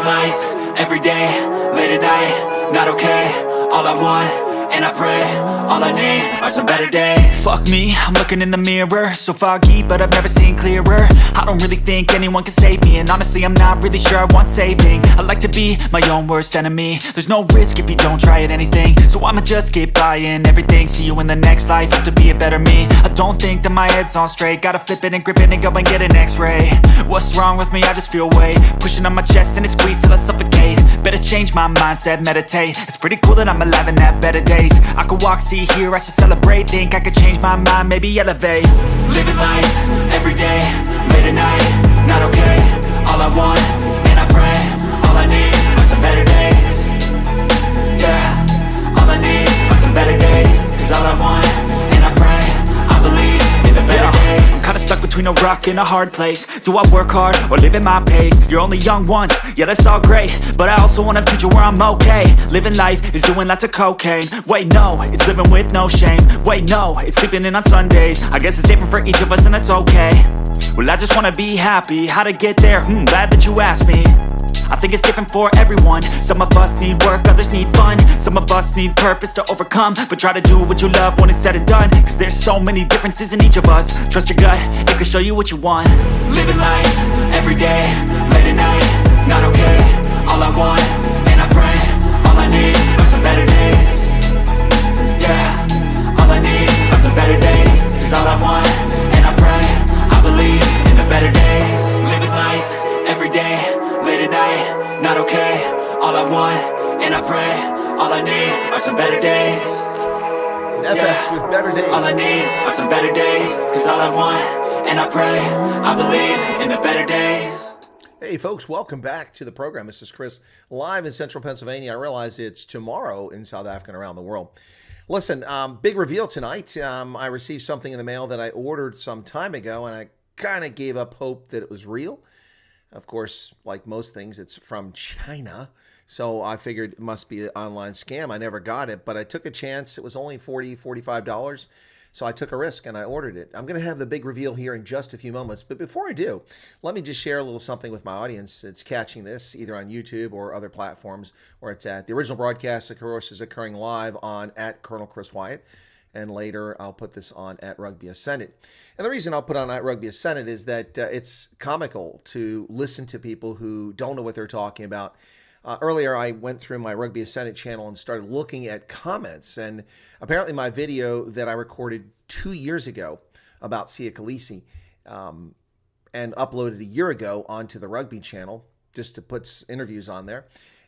Living life, every day, late at night, not okay. All I want, and I pray, all I need are some better days. Fuck me, I'm looking in the mirror, so foggy, but I've never seen clearer. I don't really think anyone can save me, and honestly I'm not really sure I want saving. I like to be my own worst enemy. There's no risk if you don't try at anything, so I'ma just keep buying everything. See you in the next life, have to be a better me. I don't think that my head's on straight, gotta flip it and grip it and go and get an x-ray. What's wrong with me? I just feel weight pushing on my chest and it squeezes till I suffocate. Better change my mindset, meditate. It's pretty cool that I'm alive and have better days. I could walk, see, hear, I should celebrate. Think I could change my mind, maybe elevate. Living life, every day, late at night, not okay. All I want, and I pray, all I need are some better days. Yeah, all I need are some better days. Cause all I want, and I pray, I believe in the better days. I'm kinda stuck between a rock and a hard place. Do I work hard or live at my pace? You're only young once, yeah that's all great, but I also want a future where I'm okay. Living life is doing lots of cocaine. Wait no, it's living with no shame. Wait no, it's sleeping in on Sundays. I guess it's different for each of us and that's okay. Well I just wanna be happy, how to get there? Glad that you asked me. I think it's different for everyone. Some of us need work, others need fun. Some of us need purpose to overcome. But try to do what you love when it's said and done. Cause there's so many differences in each of us. Trust your gut, it can show you what you want. Living life, every day, late at night, not okay. All I want, and I pray, all I need are some better days. Yeah, all I need are some better days. Cause all I want, and I pray, I believe in the better days. Living life, every day, late at night, not okay. All I want, and I pray, all I need are some better days. FX with better days. All I need are some better days. Cause all I want, and I pray, I believe in the better days. Hey folks, welcome back to the program. This is Chris, live in central Pennsylvania. I realize it's tomorrow in South Africa and around the world. Listen, big reveal tonight. I received something in the mail that I ordered some time ago, and I kind of gave up hope that it was real. Of course, like most things, it's from China. So I figured it must be an online scam. I never got it, but I took a chance. It was only $40, $45. So I took a risk and I ordered it. I'm going to have the big reveal here in just a few moments. But before I do, let me just share a little something with my audience that's catching this either on YouTube or other platforms where it's at. The original broadcast, of course, is occurring live on at Colonel Chris Wyatt. And later, I'll put this on at Rugby Ascended. And the reason I'll put on at Rugby Ascended is that it's comical to listen to people who don't know what they're talking about. Earlier, I went through my Rugby Ascended channel and started looking at comments. And apparently my video that I recorded 2 years ago about Siya Kolisi and uploaded a year ago onto the Rugby channel, just to put interviews on there,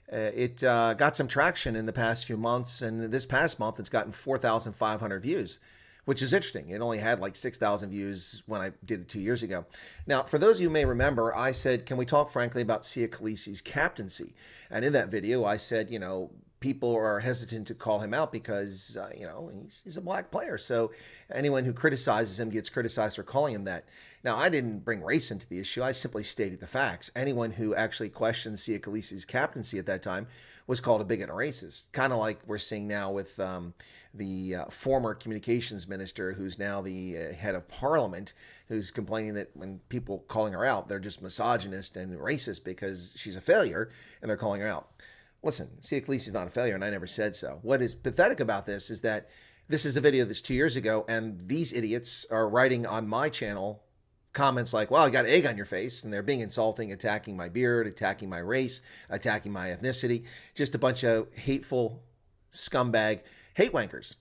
it got some traction in the past few months. And this past month, it's gotten 4,500 views, which is interesting. It only had like 6,000 views when I did it 2 years ago. Now, for those of you who may remember, I said, can we talk frankly about Siya Kolisi's captaincy? And in that video, I said, you know, people are hesitant to call him out because, you know, he's a black player. So anyone who criticizes him gets criticized for calling him that. Now, I didn't bring race into the issue. I simply stated the facts. Anyone who actually questioned Siya Kolisi's captaincy at that time was called a bigot and a racist, kind of like we're seeing now with the former communications minister, who's now the head of parliament, who's complaining that when people calling her out, they're just misogynist and racist because she's a failure, and they're calling her out. Listen, Siya Kolisi is not a failure, and I never said so. What is pathetic about this is that this is a video that's 2 years ago, and these idiots are writing on my channel comments like, well, you got egg on your face, and they're being insulting, attacking my beard, attacking my race, attacking my ethnicity, just a bunch of hateful scumbag hate wankers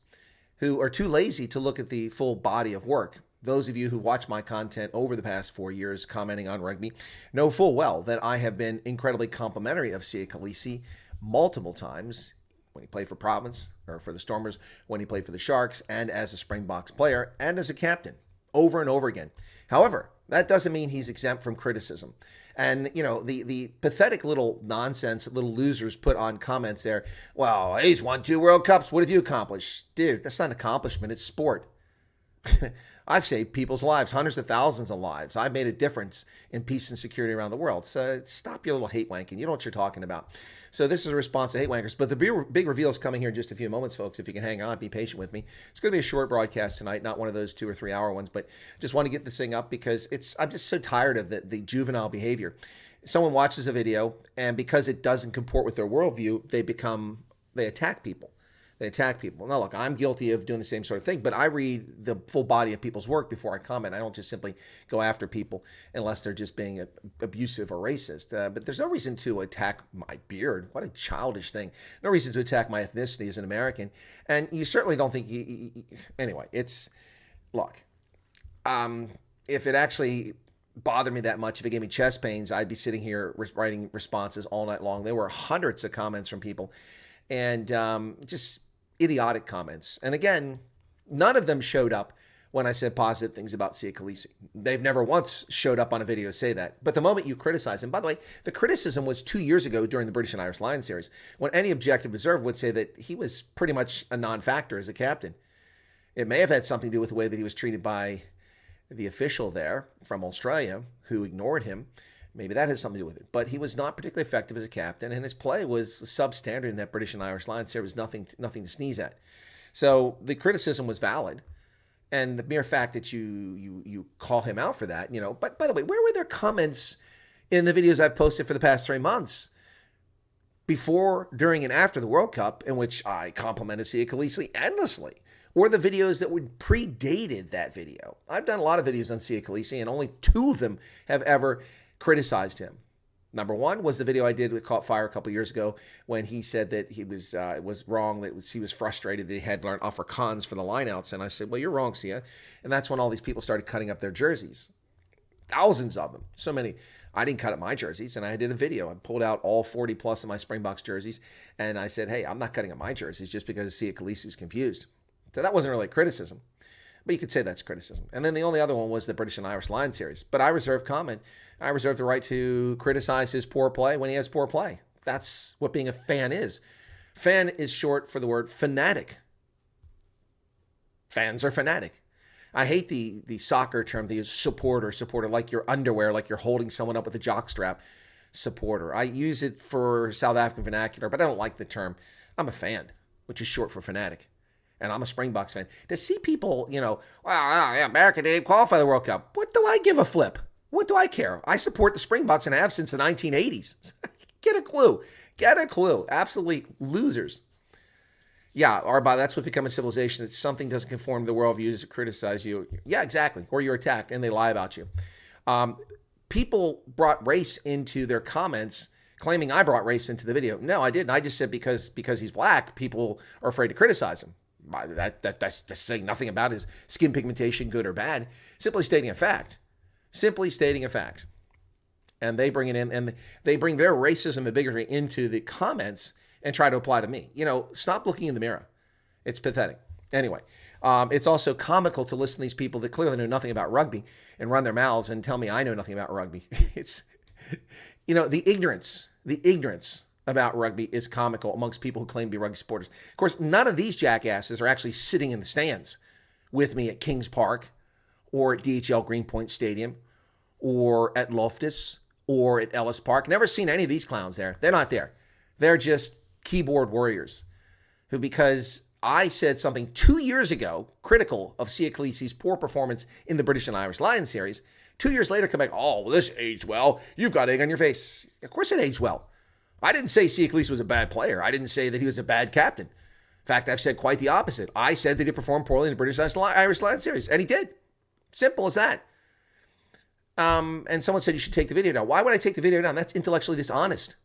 who are too lazy to look at the full body of work. Those of you who watch my content over the past 4 years commenting on rugby know full well that I have been incredibly complimentary of Siya Kolisi multiple times when he played for Province or for the Stormers, when he played for the Sharks, and as a Springboks player and as a captain over and over again. However, that doesn't mean he's exempt from criticism. And, you know, the pathetic little nonsense that little losers put on comments there, well, he's won 2 World Cups. What have you accomplished? Dude, that's not an accomplishment. It's sport. I've saved people's lives, hundreds of thousands of lives. I've made a difference in peace and security around the world. So stop your little hate wanking. You know what you're talking about. So this is a response to hate wankers. But the big reveal is coming here in just a few moments, folks. If you can hang on, be patient with me. It's going to be a short broadcast tonight, not one of those 2 or 3 hour ones. But just want to get this thing up because I'm just so tired of the juvenile behavior. someone watches a video, and because it doesn't comport with their worldview, they attack people. They attack people. Now, look, I'm guilty of doing the same sort of thing, but I read the full body of people's work before I comment. I don't just simply go after people unless they're just being abusive or racist. But there's no reason to attack my beard. What a childish thing. No reason to attack my ethnicity as an American. And you certainly don't think anyway, look, if it actually bothered me that much, if it gave me chest pains, I'd be sitting here writing responses all night long. There were hundreds of comments from people, and just idiotic comments. And again, none of them showed up when I said positive things about Sia Khaleesi. They've never once showed up on a video to say that. But the moment you criticize him, by the way, the criticism was 2 years ago during the British and Irish Lions series, when any objective observer would say that he was pretty much a non-factor as a captain. It may have had something to do with the way that he was treated by the official there from Australia, who ignored him. Maybe that has something to do with it. But he was not particularly effective as a captain, and his play was substandard in that British and Irish Lions series. Nothing to sneeze at. So the criticism was valid, and the mere fact that you call him out for that, But by the way, where were their comments in the videos I've posted for the past 3 months, before, during, and after the World Cup, in which I complimented Sia Khaleesi endlessly? Or the videos that would predated that video? I've done a lot of videos on Sia Khaleesi, and only 2 of them have ever criticized him. Number one was the video I did with Caught Fire a couple years ago, when he said that he was it was wrong, he was frustrated that he had learned Afrikaans for the lineouts. And I said, well, you're wrong, Sia. And that's when all these people started cutting up their jerseys. Thousands of them. So many. I didn't cut up my jerseys, and I did a video. I pulled out all 40 plus of my Springboks jerseys, and I said, hey, I'm not cutting up my jerseys just because Sia Khaleesi is confused. So that wasn't really criticism, but you could say that's criticism. And then the only other one was the British and Irish Lions series. But I reserve comment. I reserve the right to criticize his poor play when he has poor play. That's what being a fan is. Fan is short for the word fanatic. Fans are fanatic. I hate the soccer term, the supporter, like your underwear, like you're holding someone up with a jockstrap. Supporter. I use it for South African vernacular, but I don't like the term. I'm a fan, which is short for fanatic. And I'm a Springboks fan. To see people, America didn't qualify the World Cup. What do I give a flip? What do I care? I support the Springboks and have since the 1980s. Get a clue. Get a clue. Absolutely losers. Yeah, Arba, that's what become a civilization. If something doesn't conform to the worldviews to criticize you. Yeah, exactly. Or you're attacked and they lie about you. People brought race into their comments, claiming I brought race into the video. No, I didn't. I just said because he's black, people are afraid to criticize him. That's saying nothing about his skin pigmentation, good or bad. Simply stating a fact. Simply stating a fact. And they bring it in, and they bring their racism and bigotry into the comments and try to apply to me. Stop looking in the mirror. It's pathetic. Anyway, it's also comical to listen to these people that clearly know nothing about rugby and run their mouths and tell me I know nothing about rugby. It's, the ignorance about rugby is comical amongst people who claim to be rugby supporters. Of course, none of these jackasses are actually sitting in the stands with me at Kings Park or at DHL Greenpoint Stadium or at Loftus or at Ellis Park. Never seen any of these clowns there. They're not there. They're just keyboard warriors who, because I said something 2 years ago critical of Sia Khaleesi's poor performance in the British and Irish Lions series, 2 years later come back, oh, well, this aged well. You've got egg on your face. Of course it aged well. I didn't say Sia Khaleesi was a bad player. I didn't say that he was a bad captain. In fact, I've said quite the opposite. I said that he performed poorly in the British Irish Lions series, and he did. Simple as that. And someone said you should take the video down. Why would I take the video down? That's intellectually dishonest.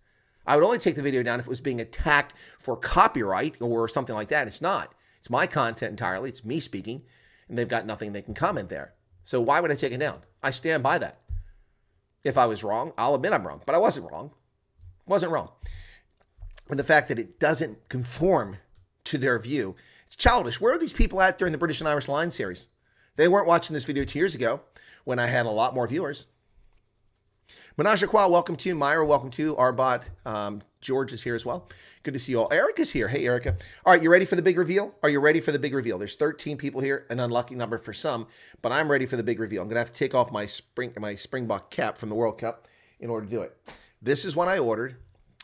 I would only take the video down if it was being attacked for copyright or something like that. It's not. It's my content entirely. It's me speaking, and they've got nothing they can comment there. So why would I take it down? I stand by that. If I was wrong, I'll admit I'm wrong, but I wasn't wrong. Wasn't wrong. And the fact that it doesn't conform to their view, it's childish. Where are these people at during the British and Irish Lions series? They weren't watching this video 2 years ago when I had a lot more viewers. Menage a Qua, welcome to. Myra, welcome to. Arbot, George is here as well. Good to see you all. Erica's here. Hey, Erica. All right, you ready for the big reveal? Are you ready for the big reveal? There's 13 people here, an unlucky number for some, but I'm ready for the big reveal. I'm going to have to take off my Springbok cap from the World Cup in order to do it. This is what I ordered,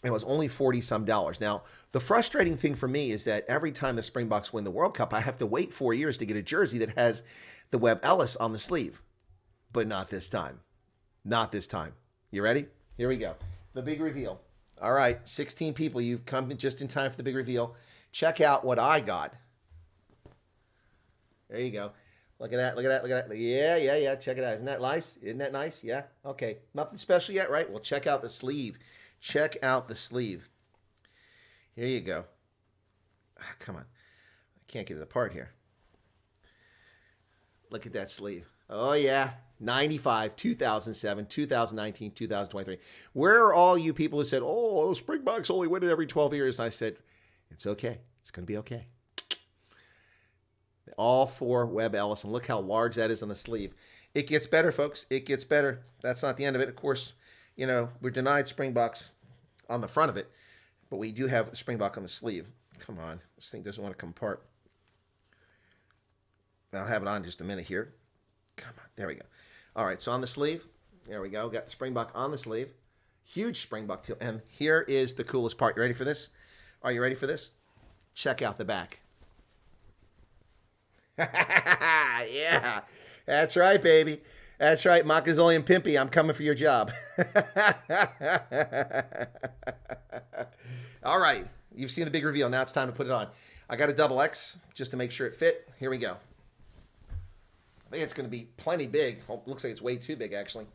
and it was only $40-some. Now, the frustrating thing for me is that every time the Springboks win the World Cup, I have to wait 4 years to get a jersey that has the Webb Ellis on the sleeve. But not this time. Not this time. You ready? Here we go. The big reveal. All right, 16 people. You've come just in time for the big reveal. Check out what I got. There you go. Look at that. Look at that. Look at that. Yeah. Check it out. Isn't that nice? Isn't that nice? Yeah. Okay. Nothing special yet, right? Well, check out the sleeve. Check out the sleeve. Here you go. Come on. I can't get it apart here. Look at that sleeve. Oh, yeah. 95, 2007, 2019, 2023. Where are all you people who said, oh, Springboks only win it every 12 years? And I said, it's okay. It's going to be okay. All 4 Webb Ellis. And look how large that is on the sleeve. It gets better, folks. It gets better. That's not the end of it. Of course, you know, we're denied Springboks on the front of it, but we do have a Springbok on the sleeve. Come on. This thing doesn't want to come apart. I'll have it on just a minute here. Come on. There we go. All right. So on the sleeve, there we go. Got the Springbok on the sleeve. Huge Springbok. And here is the coolest part. You ready for this? Are you ready for this? Check out the back. Yeah. That's right, baby. That's right. Makazolian Pimpy. I'm coming for your job. All right. You've seen the big reveal. Now it's time to put it on. I got a double X just to make sure it fit. Here we go. I think it's going to be plenty big. Oh, looks like it's way too big, actually.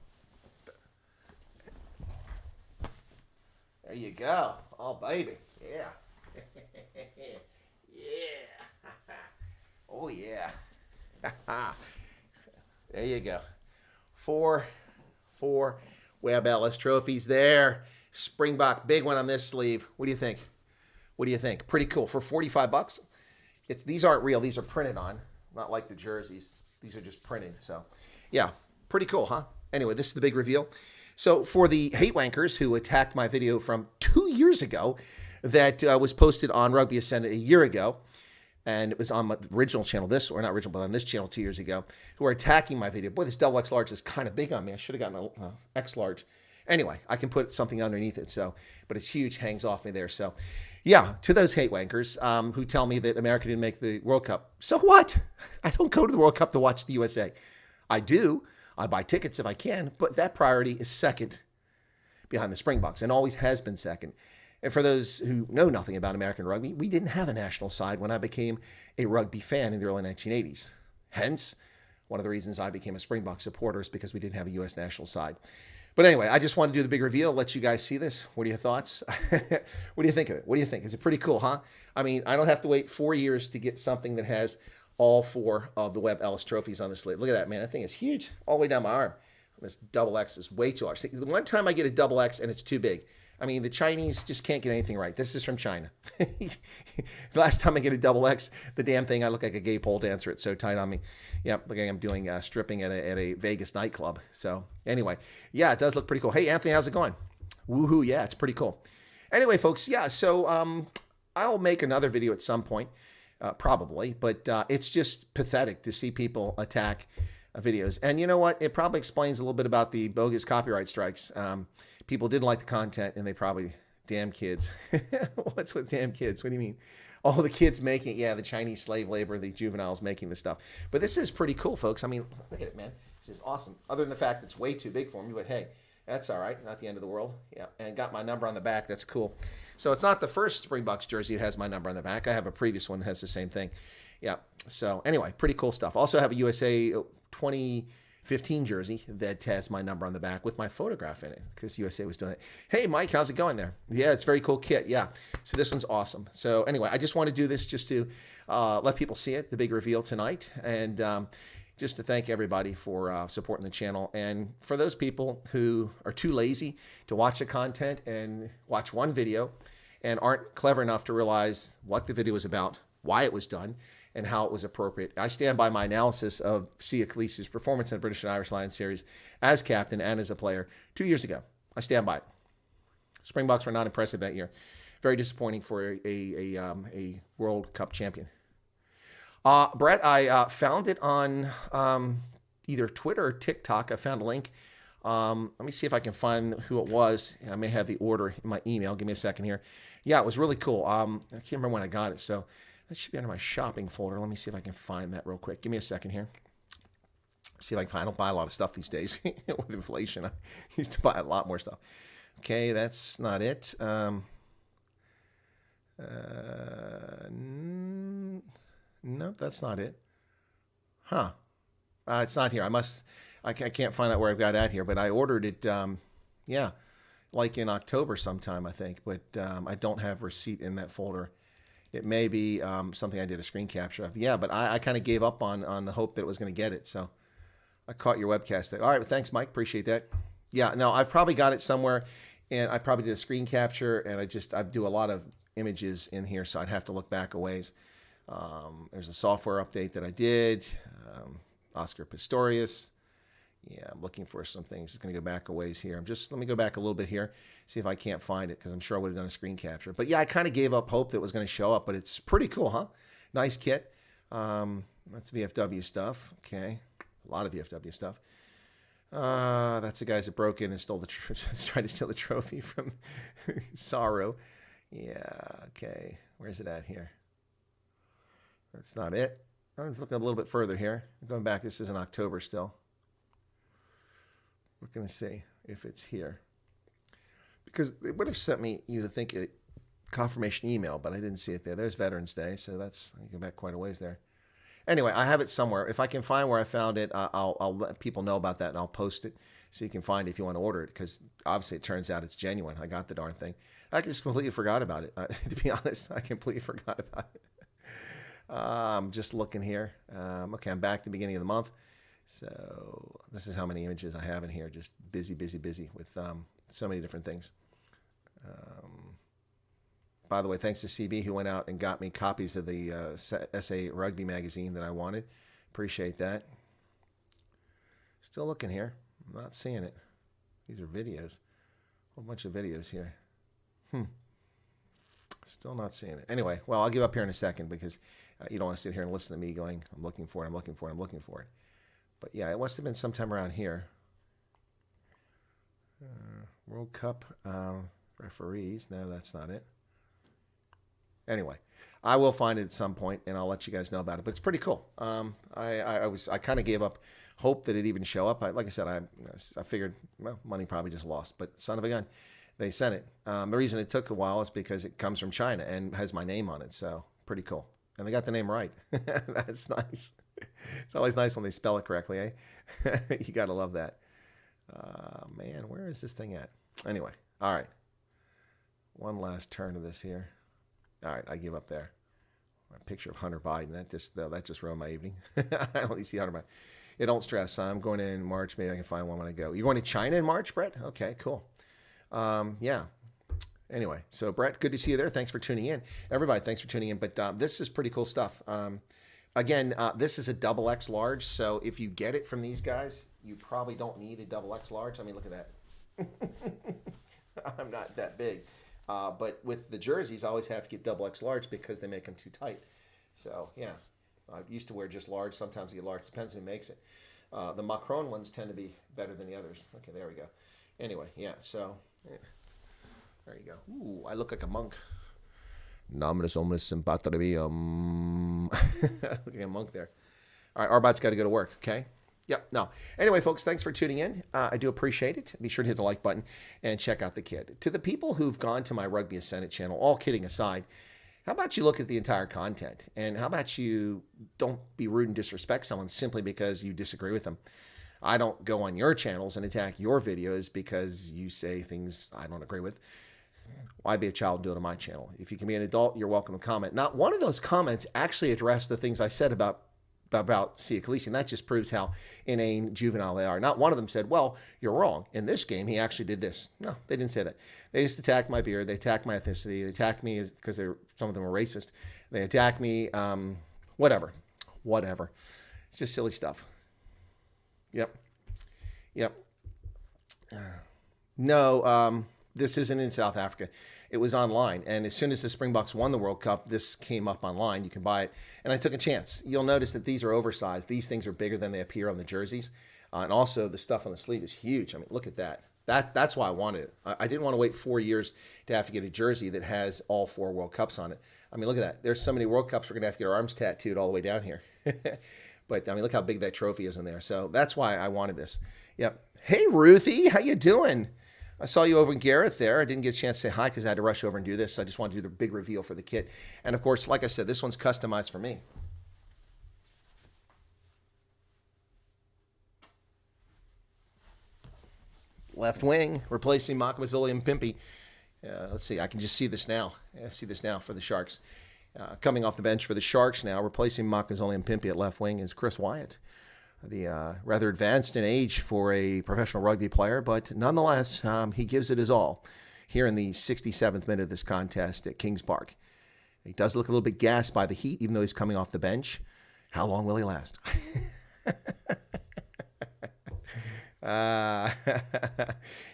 There you go. Oh, baby. Yeah. Yeah. Oh, yeah. There you go. Four Webb Ellis trophies there. Springbok, big one on this sleeve. What do you think? What do you think? Pretty cool. For 45 bucks. These aren't real. These are printed on. Not like the jerseys. These are just printed. So, yeah. Pretty cool, huh? Anyway, this is the big reveal. So, for the hate wankers who attacked my video from 2 years ago that was posted on Rugby Ascendant a year ago, and it was on my original channel, not original, but on this channel 2 years ago, who are attacking my video. Boy, this double X large is kind of big on me. I should have gotten an X large. Anyway, I can put something underneath it, so, but it's huge, hangs off me there. So, yeah, to those hate wankers who tell me that America didn't make the World Cup, so what? I don't go to the World Cup to watch the USA. I do. I buy tickets if I can, but that priority is second behind the Springboks and always has been second. And for those who know nothing about American rugby, we didn't have a national side when I became a rugby fan in the early 1980s. Hence, one of the reasons I became a Springbok supporter is because we didn't have a U.S. national side. But anyway, I just wanted to do the big reveal, let you guys see this. What are your thoughts? What do you think of it? What do you think? Is it pretty cool, huh? I mean, I don't have to wait 4 years to get something that has all 4 of the Webb Ellis trophies on the sleeve. Look at that, man. That thing is huge, all the way down my arm. This double X is way too large. See, the one time I get a double X and it's too big. I mean, the Chinese just can't get anything right. This is from China. Last time I get a double X, the damn thing, I look like a gay pole dancer. It's so tight on me. Yeah, look like I'm doing stripping at a Vegas nightclub. So anyway, yeah, it does look pretty cool. Hey, Anthony, how's it going? Woohoo, yeah, it's pretty cool. Anyway, folks, yeah, so I'll make another video at some point, probably. But it's just pathetic to see people attack videos. And you know what? It probably explains a little bit about the bogus copyright strikes. People didn't like the content, and they probably, damn kids. What's with damn kids? What do you mean? All the kids making, yeah, the Chinese slave labor, the juveniles making this stuff. But this is pretty cool, folks. I mean, look at it, man. This is awesome. Other than the fact it's way too big for me, but hey, that's all right. Not the end of the world. Yeah, and got my number on the back. That's cool. So it's not the first Springboks jersey that has my number on the back. I have a previous one that has the same thing. Yeah. So anyway, pretty cool stuff. Also have a USA 2015 jersey that has my number on the back with my photograph in it because USA was doing it. Hey, Mike, how's it going there? Yeah, it's a very cool kit. Yeah. So this one's awesome. So anyway, I just want to do this just to let people see it, the big reveal tonight, and just to thank everybody for supporting the channel. And for those people who are too lazy to watch the content and watch one video and aren't clever enough to realize what the video was about, why it was done, and how it was appropriate, I stand by my analysis of Sia Khaleesi's performance in the British and Irish Lions series as captain and as a player 2 years ago. I stand by it. Springboks were not impressive that year. Very disappointing for a World Cup champion. Brett, I found it on either Twitter or TikTok. I found a link. Let me see if I can find who it was. I may have the order in my email. Give me a second here. Yeah, it was really cool. I can't remember when I got it, so that should be under my shopping folder. Let me see if I can find that real quick. Give me a second here. See if I can find. I don't buy a lot of stuff these days with inflation. I used to buy a lot more stuff. Okay, that's not it. Nope, that's not it. Huh. It's not here. I can't find out where I've got it at here, but I ordered it, yeah, like in October sometime, I think, but I don't have receipt in that folder. It may be something I did a screen capture of. Yeah, but I kind of gave up on the hope that it was going to get it, so I caught your webcast there. All right, well, thanks, Mike. Appreciate that. Yeah, no, I've probably got it somewhere, and I probably did a screen capture, and I do a lot of images in here, so I'd have to look back a ways. There's a software update that I did. Oscar Pistorius. Yeah, I'm looking for some things. It's going to go back a ways here. Let me go back a little bit here, see if I can't find it, because I'm sure I would have done a screen capture. But yeah, I kind of gave up hope that it was going to show up, but it's pretty cool, huh? Nice kit. That's VFW stuff. Okay, a lot of VFW stuff. That's the guys that broke in and tried to steal the trophy from Sorrow. Yeah, okay. Where's it at here? That's not it. I'm looking a little bit further here. Going back, this is in October still. We're going to see if it's here. Because it would have sent me, you to think, a confirmation email, but I didn't see it there. There's Veterans Day, so I go back quite a ways there. Anyway, I have it somewhere. If I can find where I found it, I'll let people know about that, and I'll post it so you can find it if you want to order it, because obviously it turns out it's genuine. I got the darn thing. I just completely forgot about it. To be honest, I completely forgot about it. I'm just looking here. Okay, I'm back to the beginning of the month. So this is how many images I have in here. Just busy with so many different things. By the way, thanks to CB who went out and got me copies of the SA Rugby magazine that I wanted. Appreciate that. Still looking here. I'm not seeing it. These are videos. A whole bunch of videos here. Still not seeing it. Anyway, well, I'll give up here in a second, because you don't want to sit here and listen to me going, I'm looking for it, I'm looking for it, I'm looking for it. But yeah, it must have been sometime around here. World Cup referees. No, that's not it. Anyway, I will find it at some point, and I'll let you guys know about it. But it's pretty cool. I kind of gave up hope that it'd even show up. Like I said, I figured, well, money probably just lost. But son of a gun, they sent it. The reason it took a while is because it comes from China and has my name on it. So pretty cool. And they got the name right. That's nice. It's always nice when they spell it correctly, eh? You got to love that. Man, where is this thing at? Anyway, all right. One last turn of this here. All right, I give up there. A picture of Hunter Biden. That just ruined my evening. I only see Hunter Biden. Yeah, don't stress. I'm going in March. Maybe I can find one when I go. You're going to China in March, Brett? Okay, cool. Yeah. Anyway, so Brett, good to see you there. Thanks for tuning in. Everybody, thanks for tuning in. But this is pretty cool stuff. Again, this is a XX large. So if you get it from these guys, you probably don't need a XX large. I mean, look at that. I'm not that big. But with the jerseys, I always have to get XX large because they make them too tight. So, yeah. I used to wear just large. Sometimes I get large. Depends who makes it. The Macron ones tend to be better than the others. Okay, there we go. Anyway, yeah, so... Yeah. There you go. Ooh, I look like a monk. Nominus omnis sympatrium. Looking at a monk there. All right, Arbot's got to go to work, okay? Yep, no. Anyway, folks, thanks for tuning in. I do appreciate it. Be sure to hit the like button and check out the kit. To the people who've gone to my Rugby Ascendant channel, all kidding aside, how about you look at the entire content? And how about you don't be rude and disrespect someone simply because you disagree with them? I don't go on your channels and attack your videos because you say things I don't agree with. Why be a child and do it on my channel? If you can be an adult, you're welcome to comment. Not one of those comments actually addressed the things I said about Sia Khaleesi, and that just proves how inane, juvenile they are. Not one of them said, well, you're wrong. In this game, he actually did this. No, they didn't say that. They just attacked my beard. They attacked my ethnicity. They attacked me because some of them were racist. They attacked me, whatever. It's just silly stuff. Yep. No, this isn't in South Africa. It was online. And as soon as the Springboks won the World Cup, this came up online. You can buy it. And I took a chance. You'll notice that these are oversized. These things are bigger than they appear on the jerseys. And also the stuff on the sleeve is huge. I mean, look at that. That's why I wanted it. I didn't want to wait 4 years to have to get a jersey that has all 4 World Cups on it. I mean, look at that. There's so many World Cups we're going to have to get our arms tattooed all the way down here. But I mean, look how big that trophy is in there. So that's why I wanted this. Yep. Hey, Ruthie, how you doing? I saw you over in Gareth there. I didn't get a chance to say hi because I had to rush over and do this. I just wanted to do the big reveal for the kit. And of course, like I said, this one's customized for me. Left wing, replacing Makamazilian Pimpy. Let's see, I can just see this now. I see this now for the Sharks. Coming off the bench for the Sharks now, replacing Makamazilian Pimpy at left wing is Chris Wyatt. The rather advanced in age for a professional rugby player, but nonetheless, he gives it his all here in the 67th minute of this contest at Kings Park. He does look a little bit gassed by the heat, even though he's coming off the bench. How long will he last?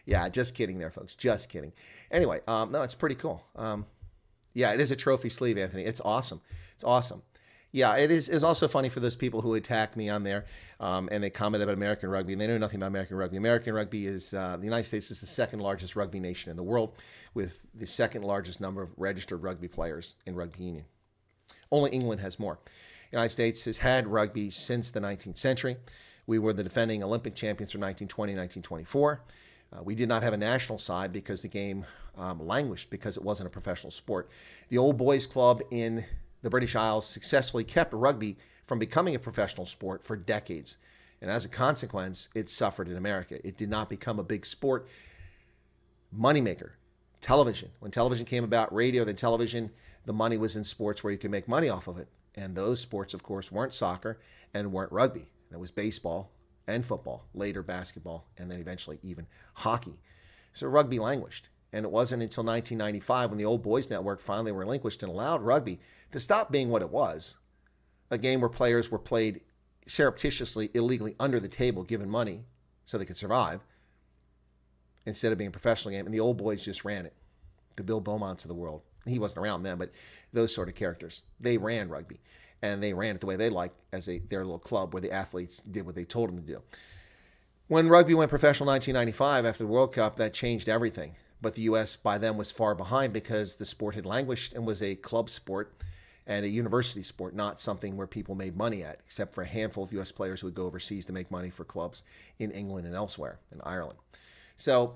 Yeah, just kidding there, folks. Just kidding. Anyway, no, it's pretty cool. Yeah, it is a trophy sleeve, Anthony. It's awesome. It's awesome. Yeah, it is. It's also funny for those people who attack me on there and they comment about American rugby, and they know nothing about American rugby. American rugby is, the United States is the second largest rugby nation in the world with the second largest number of registered rugby players in rugby union. Only England has more. The United States has had rugby since the 19th century. We were the defending Olympic champions from 1920, 1924. We did not have a national side because the game languished because it wasn't a professional sport. The Old Boys Club in the British Isles successfully kept rugby from becoming a professional sport for decades. And as a consequence, it suffered in America. It did not become a big sport. Moneymaker, television. When television came about, radio, then television, the money was in sports where you could make money off of it. And those sports, of course, weren't soccer and weren't rugby. It was baseball and football, later basketball, and then eventually even hockey. So rugby languished. And it wasn't until 1995 when the Old Boys Network finally relinquished and allowed rugby to stop being what it was, a game where players were played surreptitiously, illegally under the table, given money so they could survive, instead of being a professional game. And the Old Boys just ran it. The Bill Beaumonts of the world. He wasn't around then, but those sort of characters. They ran rugby. And they ran it the way they liked as their little club where the athletes did what they told them to do. When rugby went professional in 1995 after the World Cup, that changed everything. But the U.S. by then was far behind because the sport had languished and was a club sport and a university sport, not something where people made money at, except for a handful of U.S. players who would go overseas to make money for clubs in England and elsewhere, in Ireland. So,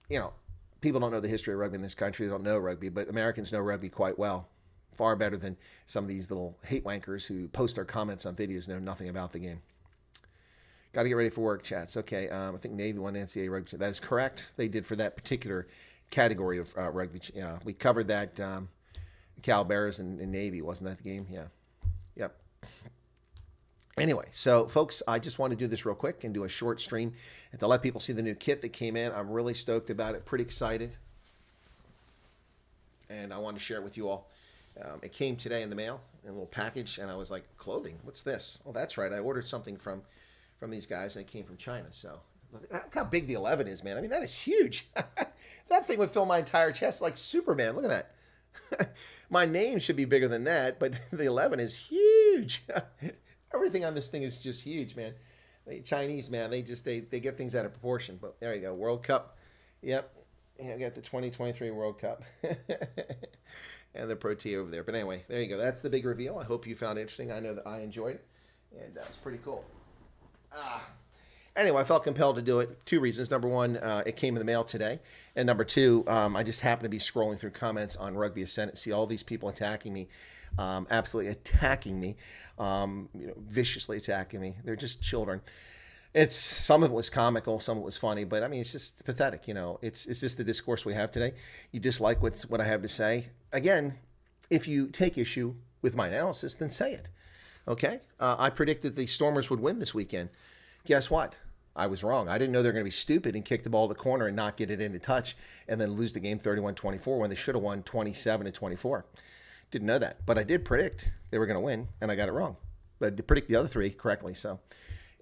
you know, people don't know the history of rugby in this country. They don't know rugby, but Americans know rugby quite well. Far better than some of these little hate wankers who post their comments on videos and know nothing about the game. Got to get ready for work, chats. Okay, I think Navy won NCAA rugby. That is correct. They did for that particular category of rugby. Yeah, we covered that Cal Bears and Navy. Wasn't that the game? Yeah. Yep. Anyway, so folks, I just want to do this real quick and do a short stream and to let people see the new kit that came in. I'm really stoked about it. Pretty excited. And I want to share it with you all. It came today in the mail in a little package, and I was like, clothing? What's this? Oh, that's right. I ordered something from these guys, and it came from China. So look how big the 11 is, man. I mean, that is huge. That thing would fill my entire chest like Superman. Look at that. My name should be bigger than that, but the 11 is huge. Everything on this thing is just huge, man. The Chinese, man, they get things out of proportion. But there you go, World Cup. Yep. Yeah, I got the 2023 World Cup. And the Protea over there. But anyway, there you go. That's the big reveal. I hope you found it interesting. I know that I enjoyed it. And that's pretty cool. Anyway, I felt compelled to do it. Two reasons. Number one, it came in the mail today. And number two, I just happened to be scrolling through comments on Rugby Ascent, see all these people attacking me, absolutely attacking me, viciously attacking me. They're just children. Some of it was comical, some of it was funny, but I mean, it's just pathetic. It's just the discourse we have today. You dislike what I have to say. Again, if you take issue with my analysis, then say it. Okay? I predicted the Stormers would win this weekend. Guess what? I was wrong. I didn't know they were going to be stupid and kick the ball to the corner and not get it into touch and then lose the game 31-24 when they should have won 27-24. Didn't know that. But I did predict they were going to win, and I got it wrong. But I did predict the other three correctly, so...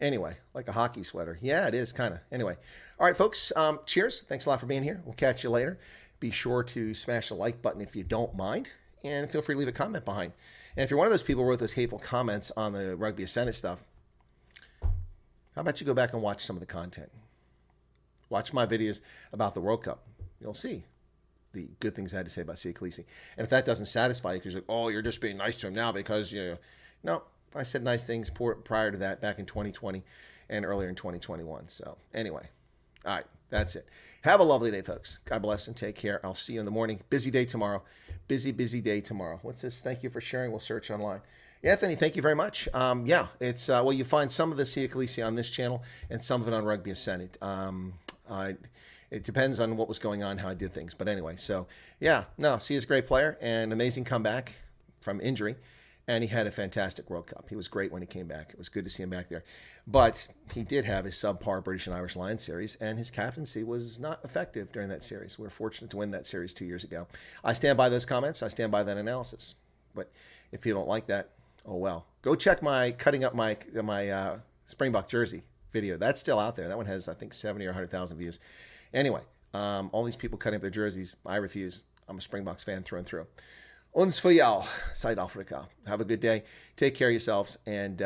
Anyway, like a hockey sweater. Yeah, it is kind of. Anyway. All right, folks. Cheers. Thanks a lot for being here. We'll catch you later. Be sure to smash the like button if you don't mind. And feel free to leave a comment behind. And if you're one of those people who wrote those hateful comments on the Rugby Ascendant stuff, how about you go back and watch some of the content? Watch my videos about the World Cup. You'll see the good things I had to say about Sia Khaleesi. And if that doesn't satisfy you because you're like, oh, you're just being nice to him now because, no. I said nice things prior to that back in 2020 and earlier in 2021. So anyway, all right, that's it. Have a lovely day, folks. God bless and take care. I'll see you in the morning. Busy day tomorrow. Busy day tomorrow. What's this? Thank you for sharing. We'll search online. Anthony, thank you very much. Yeah, it's well, you find some of the Sia Khaleesi on this channel and some of it on Rugby Ascended. It depends on what was going on, how I did things. But anyway, so yeah, no, Sia's a great player and amazing comeback from injury. And he had a fantastic World Cup. He was great when he came back. It was good to see him back there. But he did have a subpar British and Irish Lions series, and his captaincy was not effective during that series. We were fortunate to win that series 2 years ago. I stand by those comments. I stand by that analysis. But if people don't like that, oh well. Go check my cutting up my Springbok jersey video. That's still out there. That one has, I think, 70 or 100,000 views. Anyway, all these people cutting up their jerseys, I refuse. I'm a Springboks fan through and through. Ons voor jou, South Africa. Have a good day. Take care of yourselves, and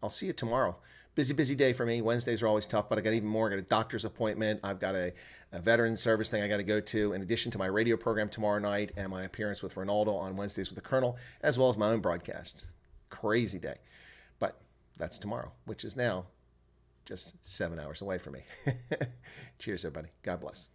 I'll see you tomorrow. Busy day for me. Wednesdays are always tough, but I got even more. I got a doctor's appointment. I've got a veteran service thing I got to go to, in addition to my radio program tomorrow night and my appearance with Ronaldo on Wednesdays with the Colonel, as well as my own broadcast. Crazy day. But that's tomorrow, which is now just 7 hours away from me. Cheers, everybody. God bless.